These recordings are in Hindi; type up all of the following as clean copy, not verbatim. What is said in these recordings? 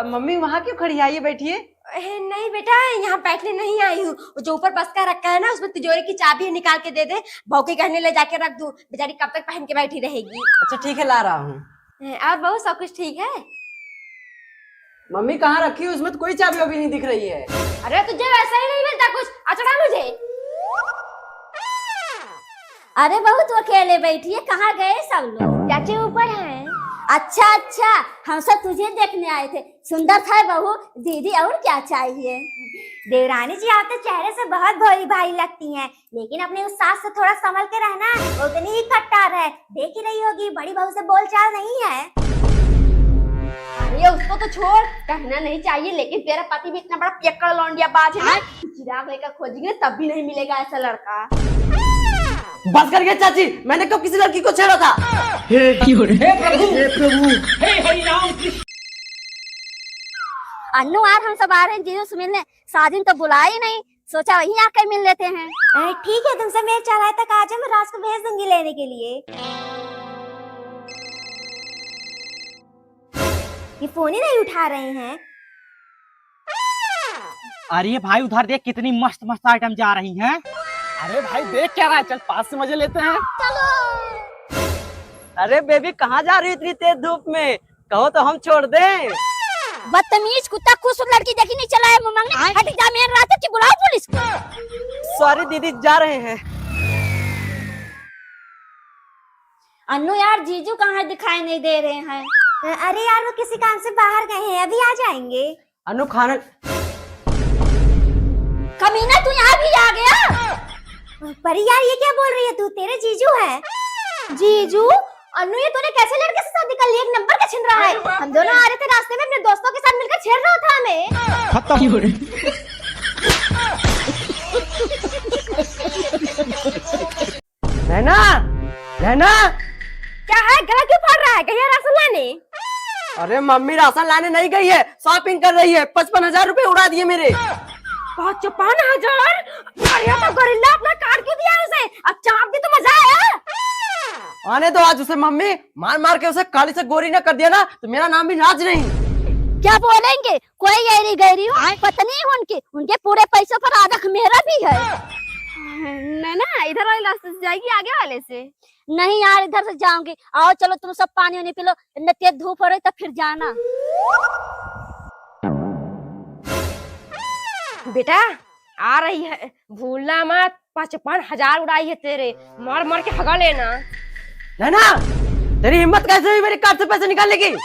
मम्मी वहाँ क्यों खड़ी, आइए बैठिए। नहीं बेटा, यहाँ बैठने नहीं आई हूँ। जो ऊपर बस का रखा है ना, उसमें तिजोरी की चाबी निकाल के दे दे, बहू के गहने ले जाके रख दूं। बेचारी कब तक पहन के बैठी रहेगी। अच्छा ठीक है, ला रहा हूँ। और बहू सब कुछ ठीक है? मम्मी कहाँ रखी है, उसमें तो कोई चाबी अभी नहीं दिख रही है। अरे तुझे वैसा ही नहीं मिलता कुछ, अचड़ा मुझे। अरे बहू तू अकेले बैठी है, कहाँ गए सब लोग? चाची ऊपर हैं। अच्छा अच्छा, हम सब तुझे देखने आए थे। सुंदर था बहू। दीदी और क्या चाहिए? देवरानी जी आप तो चेहरे से बहुत भोली भाली लगती हैं, लेकिन अपने उस सास से थोड़ा संभल के रहना। वो उतनी ही कट्टर है, देख ही रही होगी, बड़ी बहू से बोलचाल नहीं है। अरे उसको तो छोड़, कहना नहीं चाहिए, लेकिन तेरा पति भी इतना बड़ा पियक्कड़ लौंडिया बाज है ना, चिराग लेकर खोजेंगे तब भी नहीं मिलेगा ऐसा लड़का। बस कर गया चाची, मैंने कब किसी लड़की को छेड़ा था? हे प्रभु, हे हरि राम कृष्ण। अन्नू यार, हम सब आ रहे हैं जीजू से मिलने। साजिन तो बुलाए ही नहीं, सोचा वहीं आकर मिल लेते हैं। ठीक है, तुमसे मेल चल रहा तक आ जाओ, मैं राज को भेज दूंगी लेने के लिए। ये फोन ही नहीं उठा रहे हैं। अरे भाई उधर देख, कितनी मस्त मस्त आइटम जा रही हैं। अरे भाई देख क्या रहा है, चल पास से मजे लेते हैं। अरे बेबी कहाँ जा रही इतनी तेज धूप में, कहो तो हम छोड़ दें। बदतमीज कुत्ता, खुश लड़की देखी नहीं चला है मुमंग ने। हट जा, मेरे रात की बुलाओ पुलिस को। सॉरी दीदी, जा रहे हैं। अन्नू यार, जीजू कहाँ दिखाई नहीं दे रहे हैं? अरे यार वो किसी काम से बाहर गए हैं, अभी आ जाएंगे। अनु खाना। कमीना तू यहाँ भी आ गया? पर यार ये क्या बोल रही है तू, तेरे जीजू है? जीजू? अनु ये तूने कैसे लड़के से शादी कर ली, एक नंबर का छिन रहा है। हम दोनों आ रहे थे रास्ते में, अपने दोस्तों के साथ मिलकर छेड़ रहा था हमें। खत्म हो रहे। नैना, नैना। क्या है, गला क्यों फाड़ रहा है? गया राशन लाने? अरे मम्मी राशन लाने नहीं गई है, शॉपिंग कर रही है। 55,000 रुपए उड़ा दिए मेरे। 55,000? अरे तो गोरिल्ला अपना काट क्यों दिया उसे? अब चाप दी तो मजा आया। आने दो आज उसे, मम्मी मार मार के उसे काली से गोरी न कर दिया ना तो मेरा नाम भी राज नहीं। क्या बोलेंगे, कोई गैरी गैरी हो, पत्नी उनकी, उनके पूरे पैसों पर आधा मेरा भी है। ना इधर वाले रास्ते से जाएगी, आगे वाले से? नहीं यार, इधर से जाऊंगी। आओ चलो, तुम सब पानी वानी पी लो, इतनी तेज धूप हो रही तब फिर जाना। बेटा आ रही है, भूलना मत। 55,000 उड़ाई है तेरे, मार मार के भगा लेना। नैना, तेरी हिम्मत कैसे हुई मेरी कार्ड से पैसे निकालने की?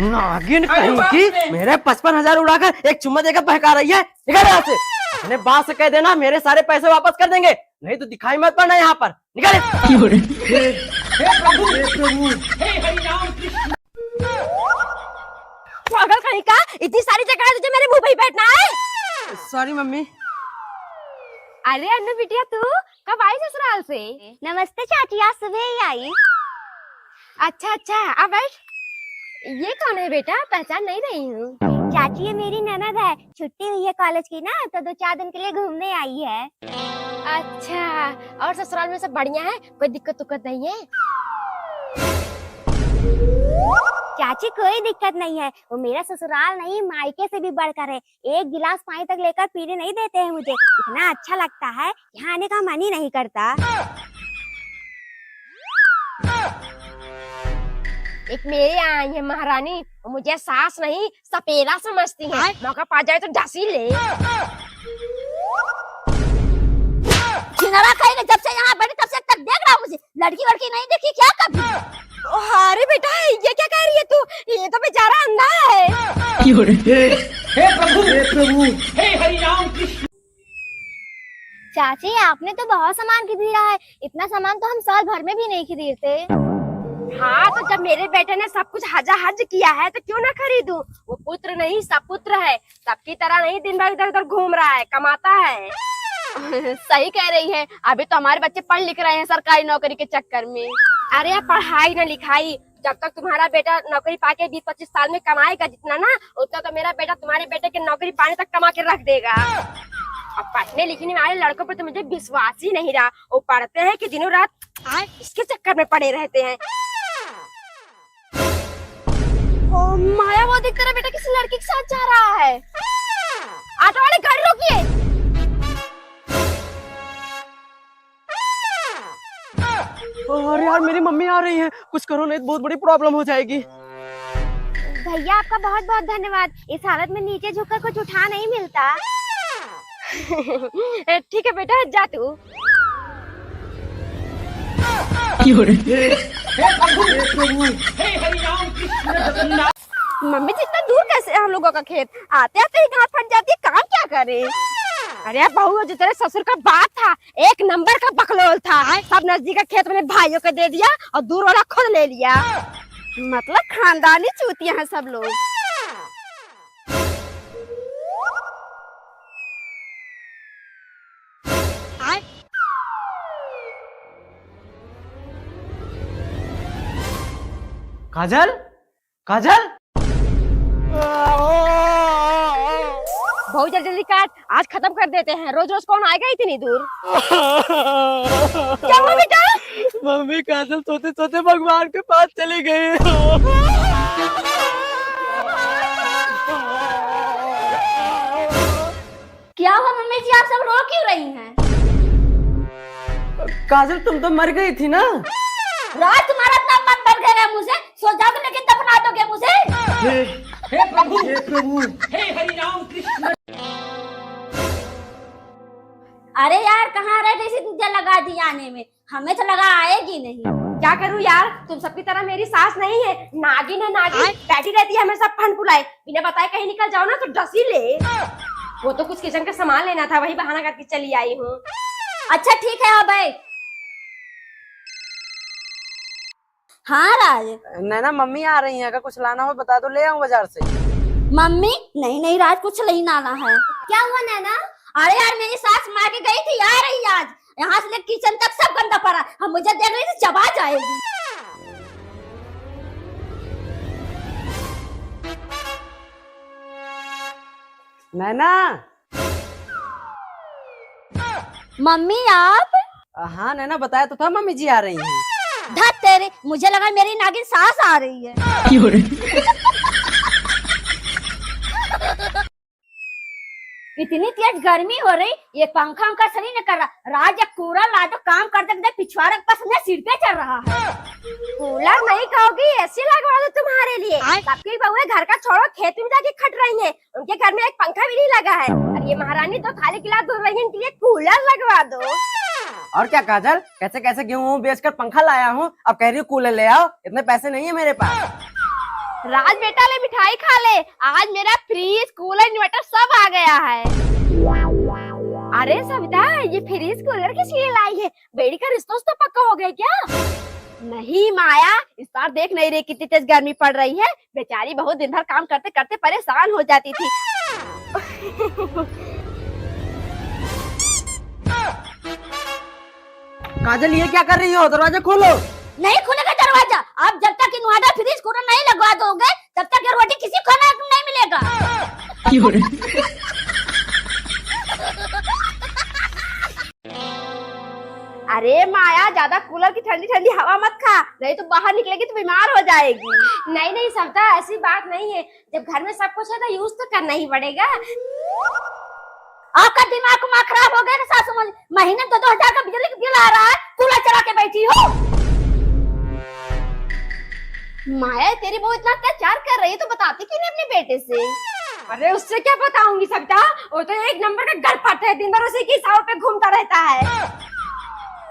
नागिन कहीं की, मेरे 55,000 उड़ाकर एक चुम्मा देकर बहका रही है। निकल यहाँ से। अपने बाप से कह देना मेरे सारे पैसे वापस कर देंगे, नहीं तो दिखाई मत पड़ना यहाँ पर। निकल। हे प्रभु, हे हरि राम कृष्ण। पागल कहीं का, इतनी सारी जगह है तुझे मेरे मुंह पे ही बैठना है। Sorry mummy. अरे अन्नू बिटिया, तू कब आई ससुराल से? नमस्ते चाची, आज सुबह ही आई। अच्छा अच्छा, अब बैठ। ये कौन है बेटा, पहचान नहीं रही हूँ। चाची ये मेरी ननद है, छुट्टी हुई है कॉलेज की ना, तो 2-4 दिन के लिए घूमने आई है। अच्छा, और ससुराल में सब बढ़िया है, कोई दिक्कत उक्कत नहीं है? चाची कोई दिक्कत नहीं है, वो मेरा ससुराल नहीं मायके से भी बढ़कर है। एक गिलास पानी तक लेकर पीने नहीं देते हैं मुझे, इतना अच्छा लगता है, यहाँ आने का मन ही नहीं करता। एक मेरे यहाँ आई है महारानी, मुझे सास नहीं सपेरा समझती है, मौका पा जाए तो डसी ले। छिनारा खाएगा, जब से यहाँ बैठी तब से तक देख रहा हूँ, मुझे लड़की वड़की नहीं देखी क्या कभी? अरे बेटा ये क्या कह रही है तू, ये तो बेचारा अंधा है। हे प्रभु, हे हरि राम कृष्ण। चाची आपने तो बहुत सामान खरीदा है, इतना सामान तो हम साल भर में भी नहीं खरीदते। हाँ तो जब मेरे बेटे ने सब कुछ हजा हज किया है तो क्यों ना खरीदूं? वो पुत्र नहीं सपुत्र है, सबकी तरह नहीं दिन भर इधर उधर घूम रहा है, कमाता है। सही कह रही है, अभी तो हमारे बच्चे पढ़ लिख रहे हैं सरकारी नौकरी के चक्कर में। अरे पढ़ाई न लिखाई, जब तक तुम्हारा बेटा नौकरी पाके 20-25 साल में कमाएगा जितना ना, उतना तो मेरा बेटा तुम्हारे बेटे के नौकरी पाने तक कमा के रख देगा। अब पढ़ने लिखने वाले लड़कों पर तो मुझे विश्वास ही नहीं रहा। वो पढ़ते हैं कि दिनों रात इसके चक्कर में पड़े रहते हैं। ओ माया, वो देख तेरा बेटा किसी लड़की के साथ जा रहा है। ऑटो वाले गाड़ी रोकिए। अरे यार मेरी मम्मी आ रही है, कुछ करो नहीं तो बहुत बड़ी प्रॉब्लम हो जाएगी। भैया आपका बहुत बहुत धन्यवाद। इस हालत में नीचे झुककर कुछ उठा नहीं मिलता। ठीक है बेटा, जा तू। मम्मी जी इतना दूर कैसे है हम लोगों का खेत? आते आते ही घास फट जाती है, काम क्या करे? अरे बहू, जो तेरे ससुर का बाप था एक नंबर का बकलोल था। सब नजदीक का खेत मैंने भाइयों को दे दिया और दूर वाला खुद ले लिया। मतलब खानदानी चूतियां हैं सब लोग। काजल, काजल, बहुत जल्दी जल्दी काट, आज खत्म कर देते हैं। रोज रोज कौन आएगा इतनी दूर? क्या हुआ बेटा? मम्मी काजल सोते सोते भगवान के पास चली गई। क्या हुआ मम्मी जी, आप सब रो क्यों रही हैं? काजल तुम तो मर गई थी ना। राज तुम्हारा इतना मन भर गया मुझे, सो जाओ लेकिन दफना दोगे मुझे? हे प्रभु, हे प्रभु, हे हरि राम कृष्ण। अरे यार, कहाँ रह गई? तुझे लगा दी आने में, हमें तो लगा आएगी नहीं। क्या करूं यार, तुम सबकी तरह मेरी सास नहीं है। नागिन है नागिन, बैठी रहती है हमेशा फन फुलाए। बिना बताए कहीं निकल जाओ ना तो डसी ले। वो तो कुछ किचन का सामान लेना था, वही बहाना करके चली आई हूँ। अच्छा ठीक है, अब हाँ राज। नैना मम्मी आ रही है, अगर कुछ लाना हो बता दो, ले आऊं बाजार से। मम्मी? नहीं नहीं राज, कुछ नहीं लाना है। क्या हुआ नैना? अरे यार, मेरी सास मार के गई थी, आ रही आज। यहाँ से किचन तक सब गंदा पड़ा, हम मुझे देख रही थी, चबा जाएगी। नैना। मम्मी आप? हाँ नैना, बताया तो था मम्मी जी आ रही हैं। धत तेरे, मुझे लगा मेरी नागिन सास आ रही है। इतनी तेज गर्मी हो रही, ये पंखा उनका सही न कर रहा। राज एक कूलर ला दो, काम करते करते पिछवाड़ा के पास मेरे सिर पे चढ़ रहा है। कूलर नहीं कहोगी, एसी लगवा दो तुम्हारे लिए। सबकी बहुएं घर का छोड़ो, खेत में जाके खट रही हैं। उनके घर में एक पंखा भी नहीं लगा है, और ये महारानी तो खाली गिलास धुल रही है, इनके लिए कूलर लगवा दो। और क्या काजल, कैसे कैसे गेहूं बेचकर पंखा लाया हूँ, अब कह रही हूँ कूलर ले आओ। इतने पैसे नहीं है मेरे पास। राज बेटा ले मिठाई खा ले, आज मेरा फ्रिज कूलर इन्वर्टर सब आ गया है। अरे सविता, ये फ्रिज कूलर किस लिए लाई है? बेड़ी का रिश्ता तो पक्का हो गया क्या? नहीं माया, इस बार देख नहीं रही कितनी तेज गर्मी पड़ रही है। बेचारी बहुत दिन भर काम करते करते परेशान हो जाती थी। काजल ये क्या कर रही हो? दरवाजा खोलो। नहीं खुलेगा दरवाजा। आप जब तक इन्वर्टर फ्रिज कूलर नहीं लगवा दोगे, तब तक ये रोटी किसी को खाना नहीं मिलेगा। अरे माया, ज्यादा कूलर की ठंडी ठंडी हवा मत खा, नहीं तो बाहर निकलेगी तो बीमार हो जाएगी। नहीं नहीं सविता, ऐसी बात नहीं है। जब घर में सब कुछ है तो यूज तो करना ही पड़ेगा। आपका दिमाग को खराब हो गया ना सासू माँ? महीने 2-2 हजार का बिजली का बिल आ रहा है, कूलर चला के बैठी हो। माया, तेरी बहू इतना अत्याचार कर रही है तो बताती क्यों नहीं अपने बेटे से? अरे उससे क्या बताऊंगी सविता, वो तो एक नंबर का गलफट है, दिन भर उसी की हिसाब पे घूमता रहता है।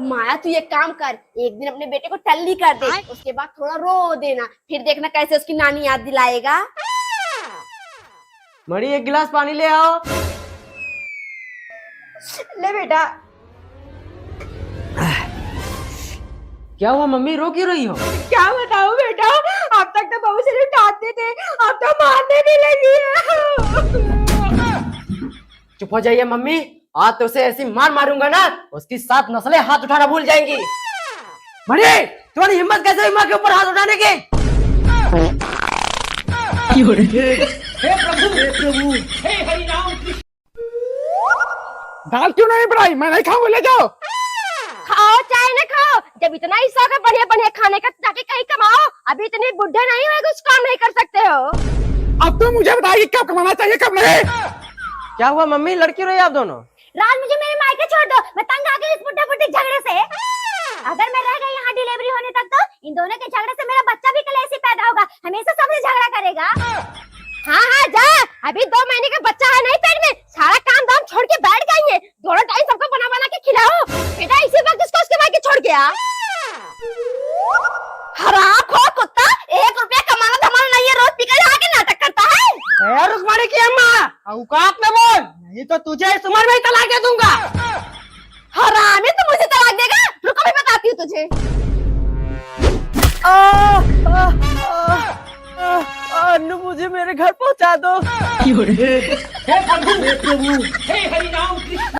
माया तू एक काम कर, एक दिन अपने बेटे को टल्ली कर दे, उसके बाद थोड़ा रो देना, फिर देखना कैसे उसकी नानी याद दिलाएगा। मड़ी एक गिलास पानी ले आओ। ले बेटा। क्या हुआ मम्मी, रो क्यों रही हो? क्या बताऊं बेटा, अब तक तो बहू से डांटते थे, अब तो मारने भी लगी है। चुप हो जाइए मम्मी, आज तो उसे ऐसी मार मारूंगा ना, उसकी 7 नस्लें हाथ उठाना भूल जाएंगी। मणि, तुम्हारी हिम्मत कैसे हुई माँ के ऊपर हाथ उठाने की? हे प्रभु, हे प्रभु, हे हरि राम कृष्ण। दाल क्यों नहीं बनाई? मैं नहीं खाऊंगा, ले जाओ। खाओ चाहे न खाओ, जब इतना ही शौक है बढ़िया बढ़िया खाने का जाके कहीं कमाओ। अभी इतने बुढ़े नहीं हुए कुछ काम नहीं कर सकते हो। अब तो मुझे बताइए कब कमाना चाहिए कब नहीं। क्या हुआ मम्मी, लड़की रही आप दोनों? राज मुझे मेरे मायके छोड़ दो, मैं तंग आ गई इस बुढ़े बुढ़े झगड़े से। अगर मैं रह गई यहाँ डिलीवरी होने तक तो इन दोनों के झगड़े से मेरा बच्चा भी कल ऐसे पैदा होगा, हमेशा सबसे झगड़ा करेगा। हाँ हाँ जा, अभी 2 महीने का बच्चा है नहीं पेट में, सारा काम धाम छोड़ के बैठ गई है। दोनों टाइम सबको बना बना के खिलाओ। बेटा इसी वक्त इसको उसके मायके छोड़ गया। हराम खोर कुत्ता, 1 रुपया कमाना धमाना नहीं है, रोज पीकर यहाँ के नाटक करता है। रुक्माणी की अम्मा, औकात में बोल, नहीं तो तुझे इस उम्र में ही तलाक दे दूंगा। हरामी, तू मुझे तलाक देगा? रुको मैं बताती हूँ तुझे। अन्नू मुझे मेरे घर पहुंचा दो। हे प्रभु हे हरि राम कृष्ण